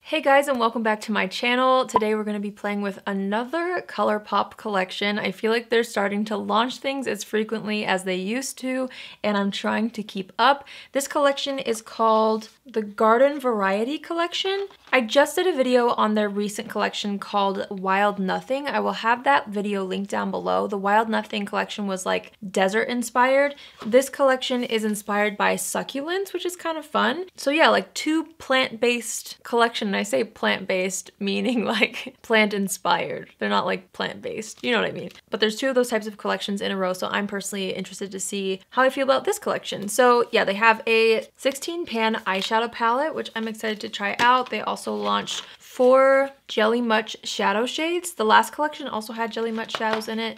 Hey guys, and welcome back to my channel. Today we're going to be playing with another Colourpop collection. I feel like they're starting to launch things as frequently as they used to, and I'm trying to keep up. This collection is called the Garden Variety Collection. I just did a video on their recent collection called Wild Nothing. I will have that video linked down below. The Wild Nothing collection was like desert inspired. This collection is inspired by succulents, which is kind of fun. So yeah, like two plant-based collection. And I say plant-based meaning like plant-inspired. They're not like plant-based, you know what I mean? But there's two of those types of collections in a row, so I'm personally interested to see how I feel about this collection. So yeah, they have a 16 pan eyeshadow palette, which I'm excited to try out. They also launched 4 Jelly Much shadow shades. The last collection also had Jelly Much shadows in it,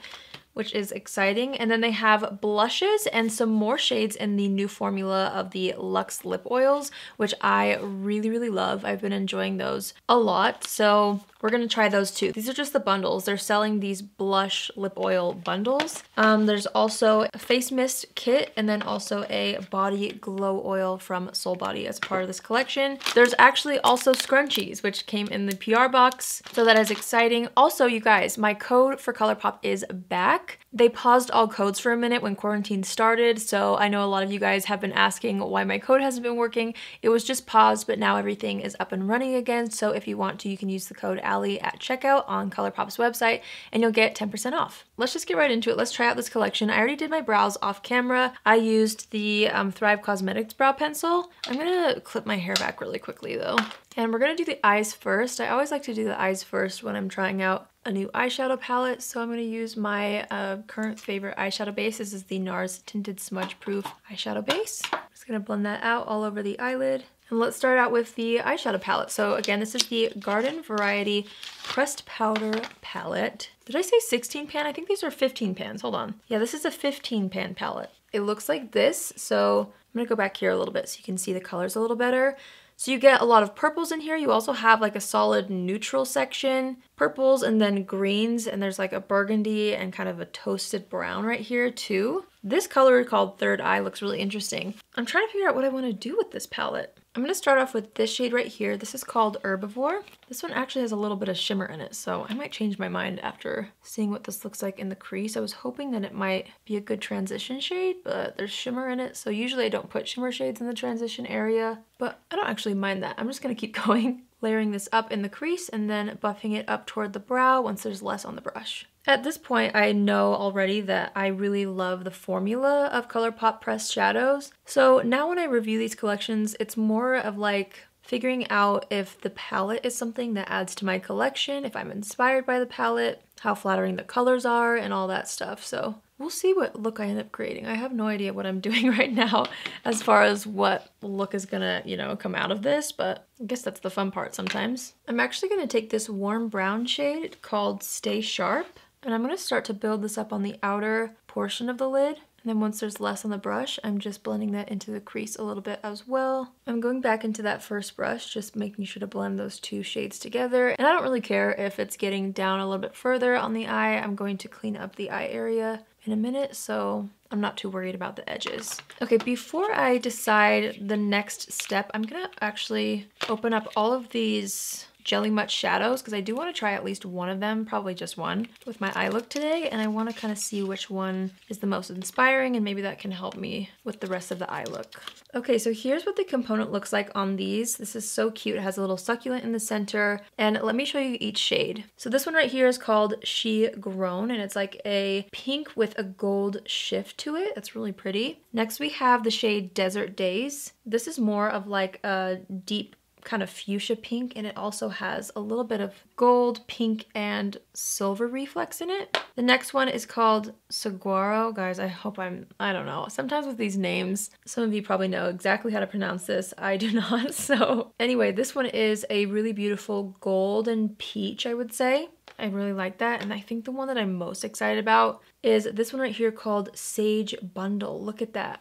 which is exciting. And then they have blushes and some more shades in the new formula of the Lux Lip Oils, which I really love. I've been enjoying those a lot, so we're gonna try those too. These are just the bundles. They're selling these blush lip oil bundles. There's also a face mist kit and then also a body glow oil from Soul Body as part of this collection. There's actually also scrunchies, which came in the PR box, so that is exciting. Also, you guys, my code for Colourpop is back. They paused all codes for a minute when quarantine started, so I know a lot of you guys have been asking why my code hasn't been working. It was just paused, but now everything is up and running again, so if you want to, you can use the code Allie at checkout on Colourpop's website and you'll get 10% off. Let's just get right into it. Let's try out this collection. I already did my brows off camera. I used the Thrive Cosmetics brow pencil. I'm gonna clip my hair back really quickly though. And we're gonna do the eyes first. I always like to do the eyes first when I'm trying out a new eyeshadow palette, so I'm gonna use my current favorite eyeshadow base. This is the NARS Tinted Smudge Proof eyeshadow base. I'm just gonna blend that out all over the eyelid. And let's start out with the eyeshadow palette. So again, this is the Garden Variety Pressed Powder Palette. Did I say 16 pan? I think these are 15 pans, hold on. Yeah, this is a 15 pan palette. It looks like this, so I'm gonna go back here a little bit so you can see the colors a little better. So you get a lot of purples in here. You also have like a solid neutral section, purples and then greens, and there's like a burgundy and kind of a toasted brown right here too. This color called Third Eye looks really interesting. I'm trying to figure out what I want to do with this palette. I'm going to start off with this shade right here. This is called Herbivore. This one actually has a little bit of shimmer in it, so I might change my mind after seeing what this looks like in the crease. I was hoping that it might be a good transition shade, but there's shimmer in it, so usually I don't put shimmer shades in the transition area, but I don't actually mind that. I'm just going to keep going, layering this up in the crease and then buffing it up toward the brow once there's less on the brush. At this point, I know already that I really love the formula of Colourpop pressed shadows. So now when I review these collections, it's more of like figuring out if the palette is something that adds to my collection, if I'm inspired by the palette, how flattering the colors are, and all that stuff. So we'll see what look I end up creating. I have no idea what I'm doing right now as far as what look is gonna, you know, come out of this, but I guess that's the fun part sometimes. I'm actually gonna take this warm brown shade called Stay Sharp, and I'm gonna start to build this up on the outer portion of the lid. And then once there's less on the brush, I'm just blending that into the crease a little bit as well. I'm going back into that first brush, just making sure to blend those two shades together. And I don't really care if it's getting down a little bit further on the eye. I'm going to clean up the eye area in a minute, so I'm not too worried about the edges. Okay, before I decide the next step, I'm gonna actually open up all of these Jelly Much shadows because I do want to try at least one of them, probably just one, with my eye look today, and I want to kind of see which one is the most inspiring, and maybe that can help me with the rest of the eye look. Okay, so here's what the component looks like on these. This is so cute. It has a little succulent in the center, and let me show you each shade. So this one right here is called She Grown, and it's like a pink with a gold shift to it. It's really pretty. Next we have the shade Desert Days. This is more of like a deep kind of fuchsia pink, and it also has a little bit of gold, pink, and silver reflex in it. The next one is called Saguaro. Guys, I hope I don't know. Sometimes with these names, some of you probably know exactly how to pronounce this. I do not. So anyway, this one is a really beautiful gold and peach, I would say. I really like that, and I think the one that I'm most excited about is this one right here called Sage Bundle. Look at that.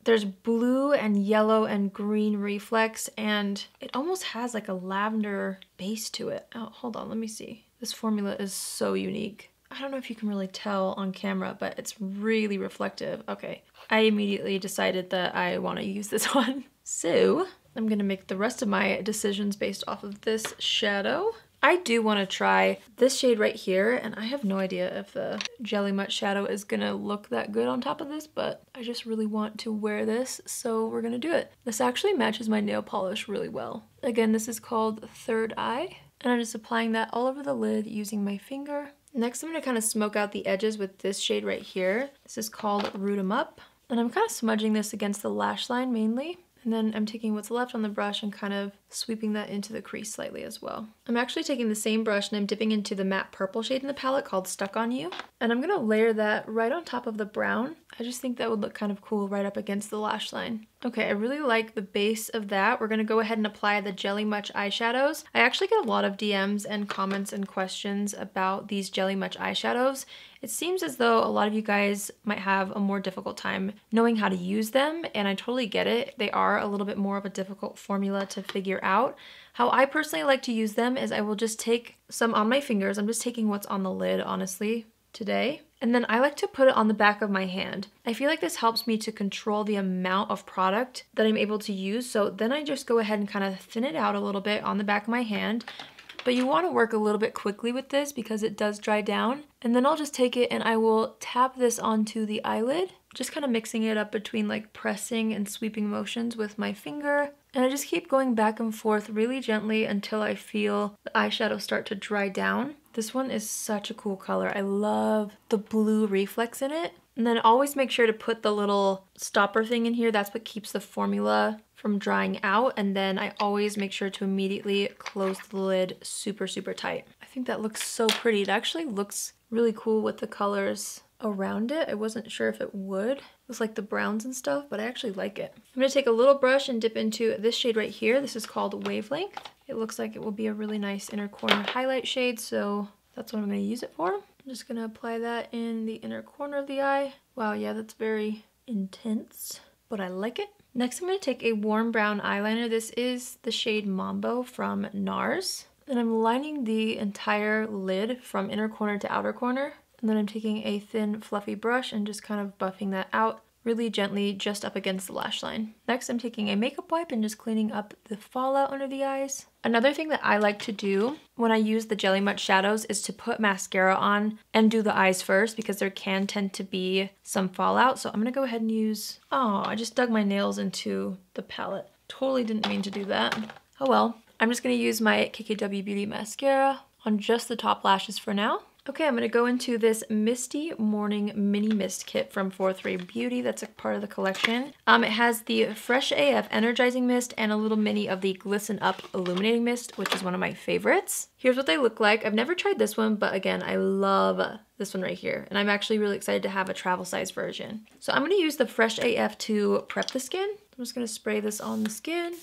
There's blue and yellow and green reflex, and it almost has like a lavender base to it. Oh, hold on, let me see. This formula is so unique. I don't know if you can really tell on camera, but it's really reflective. Okay, I immediately decided that I want to use this one. So I'm gonna make the rest of my decisions based off of this shadow. I do want to try this shade right here, and I have no idea if the Jelly Mutt shadow is gonna look that good on top of this, but I just really want to wear this, so we're gonna do it. This actually matches my nail polish really well. Again, this is called Third Eye, and I'm just applying that all over the lid using my finger. Next, I'm gonna kind of smoke out the edges with this shade right here. This is called Root 'em Up, and I'm kind of smudging this against the lash line mainly. And then I'm taking what's left on the brush and kind of sweeping that into the crease slightly as well. I'm actually taking the same brush and I'm dipping into the matte purple shade in the palette called Stuck on You. And I'm gonna layer that right on top of the brown. I just think that would look kind of cool right up against the lash line. Okay, I really like the base of that. We're gonna go ahead and apply the Jelly Mutt eyeshadows. I actually get a lot of DMs and comments and questions about these Jelly Mutt eyeshadows. It seems as though a lot of you guys might have a more difficult time knowing how to use them, and I totally get it. They are a little bit more of a difficult formula to figure out. How I personally like to use them is I will just take some on my fingers. I'm just taking what's on the lid, honestly, today. And then I like to put it on the back of my hand. I feel like this helps me to control the amount of product that I'm able to use. So then I just go ahead and kind of thin it out a little bit on the back of my hand. But you want to work a little bit quickly with this because it does dry down. And then I'll just take it and I will tap this onto the eyelid, just kind of mixing it up between like pressing and sweeping motions with my finger. And I just keep going back and forth really gently until I feel the eyeshadow start to dry down. This one is such a cool color. I love the blue reflex in it. And then always make sure to put the little stopper thing in here. That's what keeps the formula from drying out. And then I always make sure to immediately close the lid super, super tight. I think that looks so pretty. It actually looks really cool with the colors around it. I wasn't sure if it would. It was like the browns and stuff, but I actually like it. I'm gonna take a little brush and dip into this shade right here. This is called Wavelength. It looks like it will be a really nice inner corner highlight shade, so that's what I'm gonna use it for. I'm just gonna apply that in the inner corner of the eye. Wow, yeah, that's very intense, but I like it. Next, I'm gonna take a warm brown eyeliner. This is the shade Mambo from NARS. And I'm lining the entire lid from inner corner to outer corner. And then I'm taking a thin, fluffy brush and just kind of buffing that out really gently just up against the lash line. Next, I'm taking a makeup wipe and just cleaning up the fallout under the eyes. Another thing that I like to do when I use the Jelly Mutt shadows is to put mascara on and do the eyes first because there can tend to be some fallout. So I'm gonna go ahead and use, oh, I just dug my nails into the palette. Totally didn't mean to do that. Oh well. I'm just gonna use my KKW Beauty mascara on just the top lashes for now. Okay, I'm gonna go into this Misty Morning Mini Mist Kit from 43 Beauty. That's a part of the collection. It has the Fresh AF Energizing Mist and a little mini of the Glisten Up Illuminating Mist, which is one of my favorites. Here's what they look like. I've never tried this one, but again, I love this one right here. And I'm actually really excited to have a travel size version. So I'm gonna use the Fresh AF to prep the skin. I'm just gonna spray this on the skin.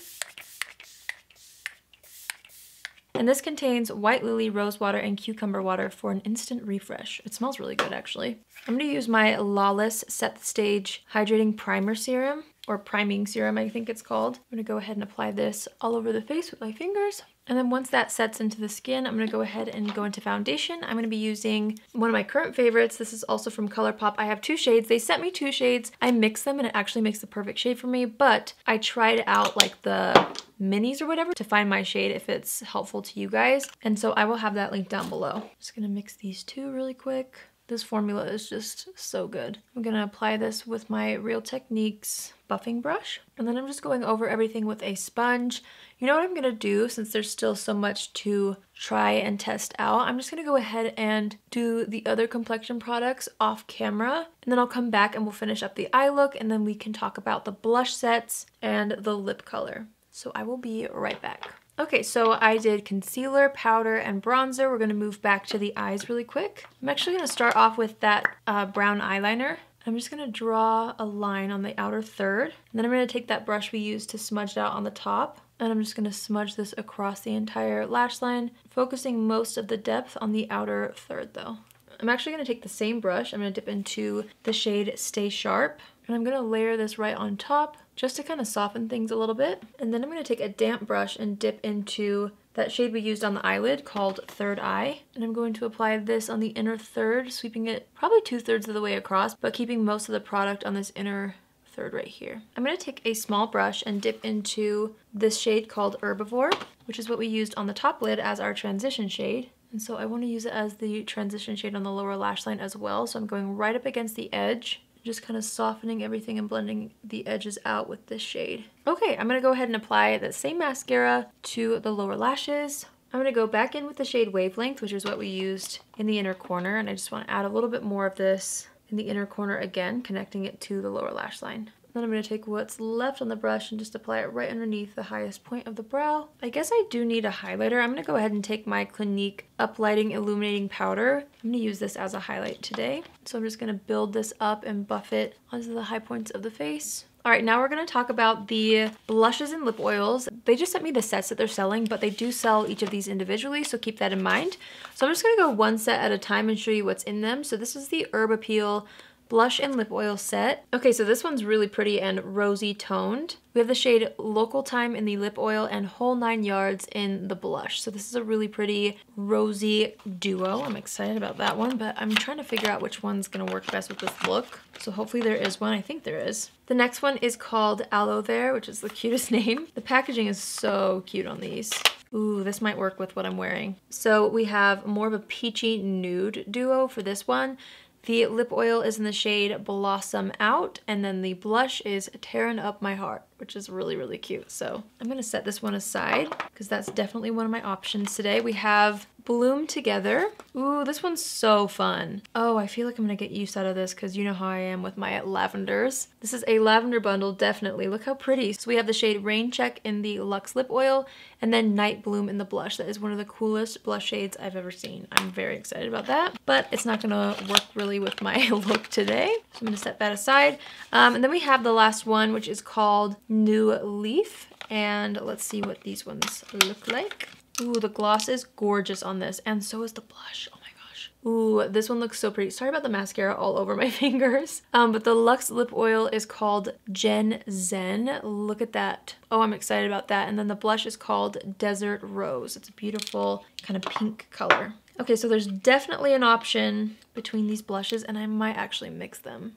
And this contains white lily, rose water, and cucumber water for an instant refresh. It smells really good, actually. I'm gonna use my Lawless Set the Stage Hydrating Primer Serum, or Priming Serum, I think it's called. I'm gonna go ahead and apply this all over the face with my fingers. And then once that sets into the skin, I'm gonna go ahead and go into foundation. I'm gonna be using one of my current favorites. This is also from Colourpop. I have two shades. They sent me two shades. I mixed them and it actually makes the perfect shade for me, but I tried out like the minis or whatever to find my shade if it's helpful to you guys. And so I will have that link down below. Just gonna mix these two really quick. This formula is just so good. I'm gonna apply this with my Real Techniques buffing brush. And then I'm just going over everything with a sponge. You know what I'm gonna do since there's still so much to try and test out? I'm just gonna go ahead and do the other complexion products off camera. And then I'll come back and we'll finish up the eye look and then we can talk about the blush sets and the lip color. So I will be right back. Okay, so I did concealer, powder, and bronzer. We're gonna move back to the eyes really quick. I'm actually gonna start off with that brown eyeliner. I'm just gonna draw a line on the outer third. And then I'm gonna take that brush we used to smudge it out on the top. And I'm just gonna smudge this across the entire lash line, focusing most of the depth on the outer third though. I'm actually gonna take the same brush. I'm gonna dip into the shade Stay Sharp. And I'm gonna layer this right on top just to kind of soften things a little bit. And then I'm gonna take a damp brush and dip into that shade we used on the eyelid called Third Eye. And I'm going to apply this on the inner third, sweeping it probably 2/3 of the way across, but keeping most of the product on this inner third right here. I'm gonna take a small brush and dip into this shade called Herbivore, which is what we used on the top lid as our transition shade. And so I want to use it as the transition shade on the lower lash line as well. So I'm going right up against the edge, just kind of softening everything and blending the edges out with this shade. Okay, I'm gonna go ahead and apply that same mascara to the lower lashes. I'm gonna go back in with the shade Wavelength, which is what we used in the inner corner. And I just want to add a little bit more of this in the inner corner again, connecting it to the lower lash line. Then I'm going to take what's left on the brush and just apply it right underneath the highest point of the brow. I guess I do need a highlighter. I'm going to go ahead and take my Clinique Uplighting Illuminating Powder. I'm going to use this as a highlight today. So I'm just going to build this up and buff it onto the high points of the face. All right, now we're going to talk about the blushes and lip oils. They just sent me the sets that they're selling, but they do sell each of these individually, so keep that in mind. So I'm just going to go one set at a time and show you what's in them. So this is the Herb Appeal blush and lip oil set. Okay, so this one's really pretty and rosy toned. We have the shade Local Time in the lip oil and Whole 9 Yards in the blush. So this is a really pretty rosy duo. I'm excited about that one, but I'm trying to figure out which one's gonna work best with this look. So hopefully there is one. I think there is. The next one is called Aloe There, which is the cutest name. The packaging is so cute on these. Ooh, this might work with what I'm wearing. So we have more of a peachy nude duo for this one. The lip oil is in the shade Blossom Out, and then the blush is Tearing Up My Heart, which is really, really cute. So I'm gonna set this one aside because that's definitely one of my options today. We have Bloom Together. Ooh, this one's so fun. Oh, I feel like I'm gonna get use out of this because you know how I am with my lavenders. This is a lavender bundle, definitely. Look how pretty. So we have the shade Rain Check in the Lux Lip Oil, and then Night Bloom in the blush. That is one of the coolest blush shades I've ever seen. I'm very excited about that, but it's not gonna work really with my look today. So I'm gonna set that aside. And then we have the last one, which is called New Leaf. And let's see what these ones look like. Ooh, the gloss is gorgeous on this, and so is the blush. Oh my gosh. Ooh, this one looks so pretty. Sorry about the mascara all over my fingers. But the Lux Lip Oil is called Gen Zen. Look at that. Oh, I'm excited about that. And then the blush is called Desert Rose. It's a beautiful kind of pink color. Okay, so there's definitely an option between these blushes, and I might actually mix them.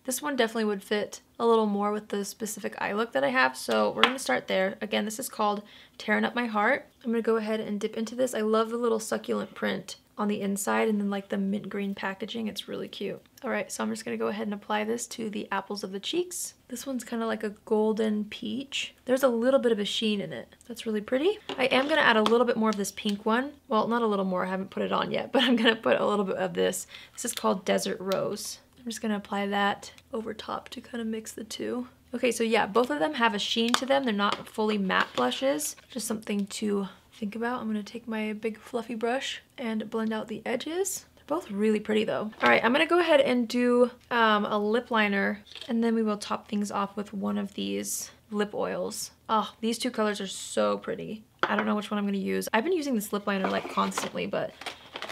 This one definitely would fit a little more with the specific eye look that I have, so we're gonna start there. Again, this is called Tearing Up My Heart. I'm gonna go ahead and dip into this. I love the little succulent print on the inside and then like the mint green packaging. It's really cute. All right, so I'm just gonna go ahead and apply this to the apples of the cheeks. This one's kind of like a golden peach. There's a little bit of a sheen in it. That's really pretty. I am gonna add a little bit more of this pink one. Well, not a little more, I haven't put it on yet, but I'm gonna put a little bit of this. This is called Desert Rose. I'm just gonna apply that over top to kind of mix the two. Okay, so yeah, both of them have a sheen to them. They're not fully matte blushes, just something to think about. I'm gonna take my big fluffy brush and blend out the edges. They're both really pretty though. All right, I'm gonna go ahead and do a lip liner, and then we will top things off with one of these lip oils. Oh, these two colors are so pretty. I don't know which one I'm gonna use. I've been using this lip liner like constantly, but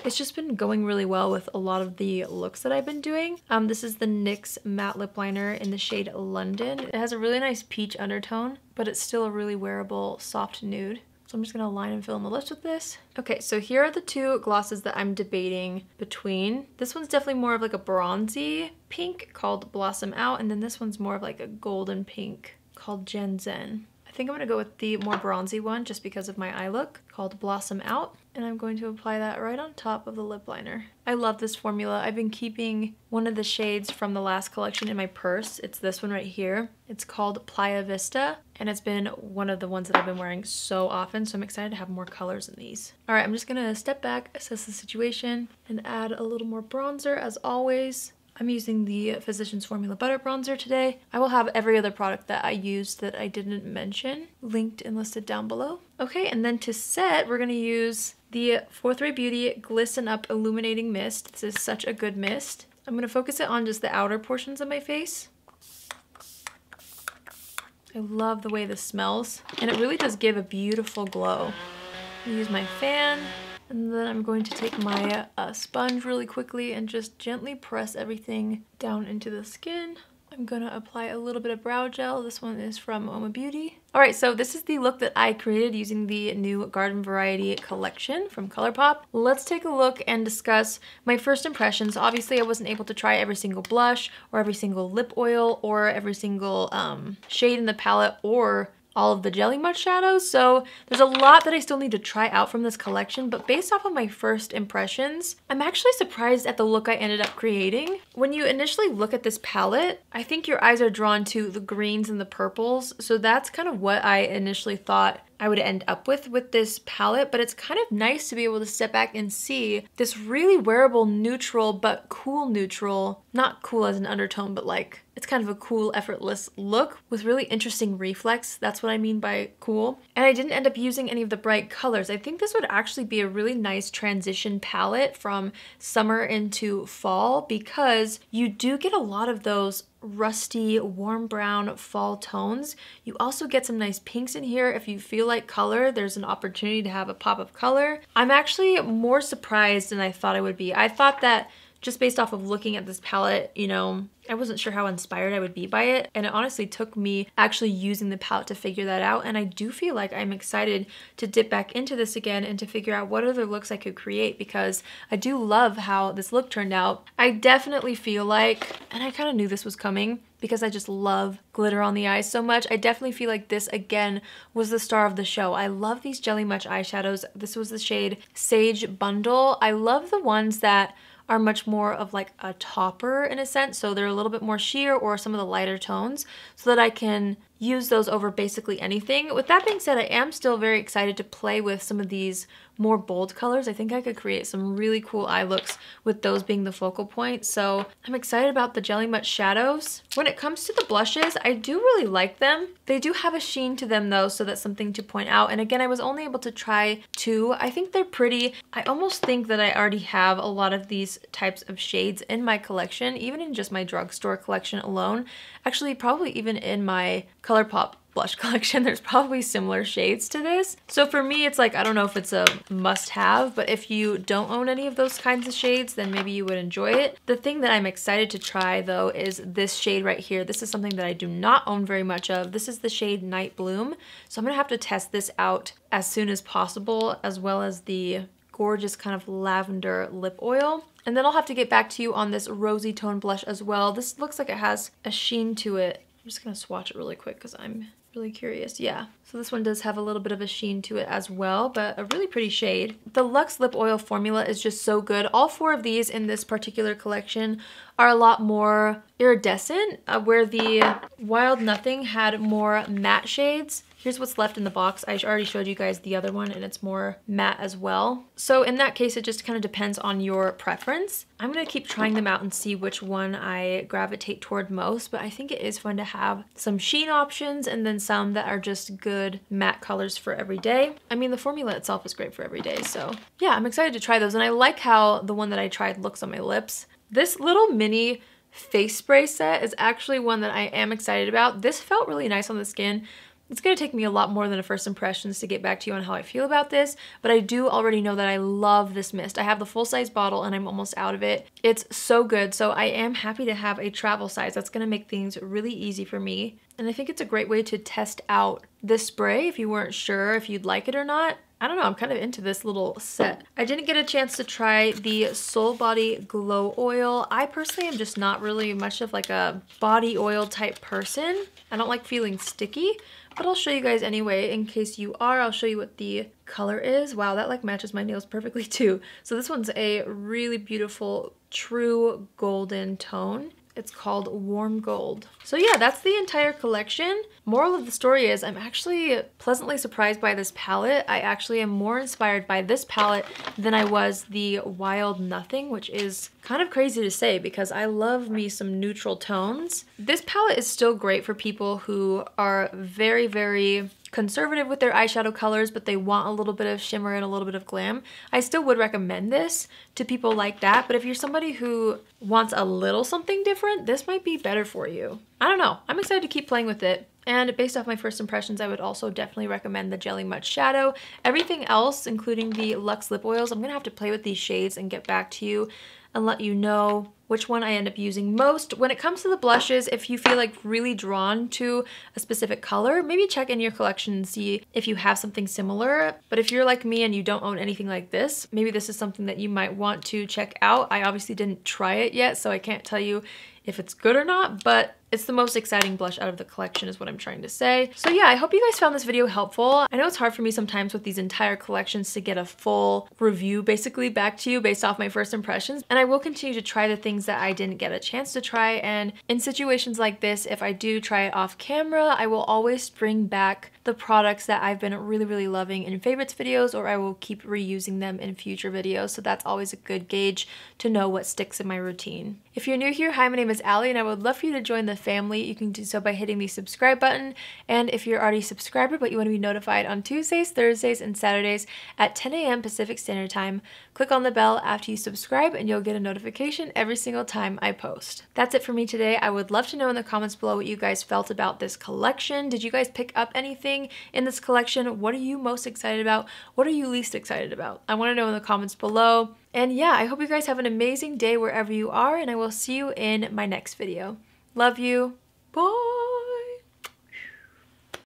it's just been going really well with a lot of the looks that I've been doing. This is the NYX Matte Lip Liner in the shade London. It has a really nice peach undertone, but it's still a really wearable soft nude. So I'm just gonna line and fill in the lips with this. Okay, so here are the two glosses that I'm debating between. This one's definitely more of like a bronzy pink called Blossom Out, and then this one's more of like a golden pink called Gen Zen. I think I'm gonna go with the more bronzy one just because of my eye look, called Blossom Out. And I'm going to apply that right on top of the lip liner. I love this formula. I've been keeping one of the shades from the last collection in my purse. It's this one right here. It's called Playa Vista, and it's been one of the ones that I've been wearing so often, so I'm excited to have more colors in these. All right, I'm just gonna step back, assess the situation, and add a little more bronzer as always. I'm using the Physicians Formula Butter Bronzer today. I will have every other product that I used that I didn't mention linked and listed down below. Okay, and then to set, we're gonna use the 4-3 Beauty Glisten Up Illuminating Mist. This is such a good mist. I'm gonna focus it on just the outer portions of my face. I love the way this smells, and it really does give a beautiful glow. I'm gonna use my fan, and then I'm going to take my sponge really quickly and just gently press everything down into the skin. I'm gonna apply a little bit of brow gel. This one is from Oma Beauty. All right, so this is the look that I created using the new Garden Variety collection from Colourpop. Let's take a look and discuss my first impressions. Obviously, I wasn't able to try every single blush or every single lip oil or every single shade in the palette or all of the Jelly Much shadows, so there's a lot that I still need to try out from this collection, but based off of my first impressions, I'm actually surprised at the look I ended up creating. When you initially look at this palette, I think your eyes are drawn to the greens and the purples, so that's kind of what I initially thought I would end up with this palette, but it's kind of nice to be able to step back and see this really wearable neutral, but cool neutral, not cool as an undertone, but like, it's kind of a cool, effortless look with really interesting reflex. That's what I mean by cool. And I didn't end up using any of the bright colors. I think this would actually be a really nice transition palette from summer into fall because you do get a lot of those rusty, warm brown fall tones. You also get some nice pinks in here. If you feel like color, there's an opportunity to have a pop of color. I'm actually more surprised than I thought I would be. I thought that just based off of looking at this palette, you know, I wasn't sure how inspired I would be by it, and it honestly took me actually using the palette to figure that out, and I do feel like I'm excited to dip back into this again and to figure out what other looks I could create because I do love how this look turned out. I definitely feel like, and I kind of knew this was coming because I just love glitter on the eyes so much, I definitely feel like this again was the star of the show. I love these Jelly Much eyeshadows. This was the shade Sage Bundle. I love the ones that are much more of like a topper in a sense, so they're a little bit more sheer or some of the lighter tones so that I can use those over basically anything. With that being said, I am still very excited to play with some of these more bold colors. I think I could create some really cool eye looks with those being the focal point, so I'm excited about the Jelly Much shadows. When it comes to the blushes, I do really like them. They do have a sheen to them though, so that's something to point out. And again, I was only able to try 2. I think they're pretty. I almost think that I already have a lot of these types of shades in my collection, even in just my drugstore collection alone. Actually, probably even in my Colourpop blush collection, there's probably similar shades to this. So for me, it's like, I don't know if it's a must-have, but if you don't own any of those kinds of shades, then maybe you would enjoy it. The thing that I'm excited to try though is this shade right here. This is something that I do not own very much of. This is the shade Night Bloom. So I'm gonna have to test this out as soon as possible, as well as the gorgeous kind of lavender lip oil. And then I'll have to get back to you on this rosy tone blush as well. This looks like it has a sheen to it. I'm just gonna swatch it really quick because I'm really curious. Yeah, so this one does have a little bit of a sheen to it as well, but a really pretty shade. The Lux Lip Oil formula is just so good. All 4 of these in this particular collection are a lot more iridescent, where the Wild Nothing had more matte shades. Here's what's left in the box. I already showed you guys the other one and it's more matte as well. So in that case, it just kind of depends on your preference. I'm gonna keep trying them out and see which one I gravitate toward most, but I think it is fun to have some sheen options and then some that are just good matte colors for every day. I mean, the formula itself is great for every day, so yeah, I'm excited to try those. And I like how the one that I tried looks on my lips. This little mini face spray set is actually one that I am excited about. This felt really nice on the skin. It's gonna take me a lot more than a first impressions to get back to you on how I feel about this, but I do already know that I love this mist. I have the full-size bottle and I'm almost out of it. It's so good, so I am happy to have a travel size. That's gonna make things really easy for me. And I think it's a great way to test out this spray if you weren't sure if you'd like it or not. I don't know, I'm kind of into this little set. I didn't get a chance to try the Soul Body Glow Oil. I personally am just not really much of like a body oil type person. I don't like feeling sticky, but I'll show you guys anyway in case you are. I'll show you what the color is. Wow, that like matches my nails perfectly too. So this one's a really beautiful true golden tone. It's called Warm Gold. So yeah, that's the entire collection. Moral of the story is I'm actually pleasantly surprised by this palette. I actually am more inspired by this palette than I was the Wild Nothing, which is kind of crazy to say because I love me some neutral tones. This palette is still great for people who are very, very conservative with their eyeshadow colors, but they want a little bit of shimmer and a little bit of glam. I still would recommend this to people like that, but if you're somebody who wants a little something different, this might be better for you. I don't know. I'm excited to keep playing with it. And based off my first impressions, I would also definitely recommend the Jelly Mud Shadow. Everything else, including the Lux Lip Oils, I'm gonna have to play with these shades and get back to you and let you know which one I end up using most. When it comes to the blushes, if you feel like really drawn to a specific color, maybe check in your collection and see if you have something similar. But if you're like me and you don't own anything like this, maybe this is something that you might want to check out. I obviously didn't try it yet, so I can't tell you if it's good or not, but it's the most exciting blush out of the collection is what I'm trying to say. So yeah, I hope you guys found this video helpful. I know it's hard for me sometimes with these entire collections to get a full review basically back to you based off my first impressions, and I will continue to try the things that I didn't get a chance to try, and in situations like this, if I do try it off camera, I will always bring back the products that I've been really loving in favorites videos, or I will keep reusing them in future videos, so that's always a good gauge to know what sticks in my routine. If you're new here, hi, my name is Allie, and I would love for you to join the family. You can do so by hitting the subscribe button, and if you're already a subscriber but you want to be notified on Tuesdays, Thursdays, and Saturdays at 10 a.m. Pacific Standard Time, click on the bell after you subscribe and you'll get a notification every single time I post. That's it for me today. I would love to know in the comments below what you guys felt about this collection. Did you guys pick up anything in this collection? What are you most excited about? What are you least excited about? I want to know in the comments below. And yeah, I hope you guys have an amazing day wherever you are, and I will see you in my next video. Love you. Bye!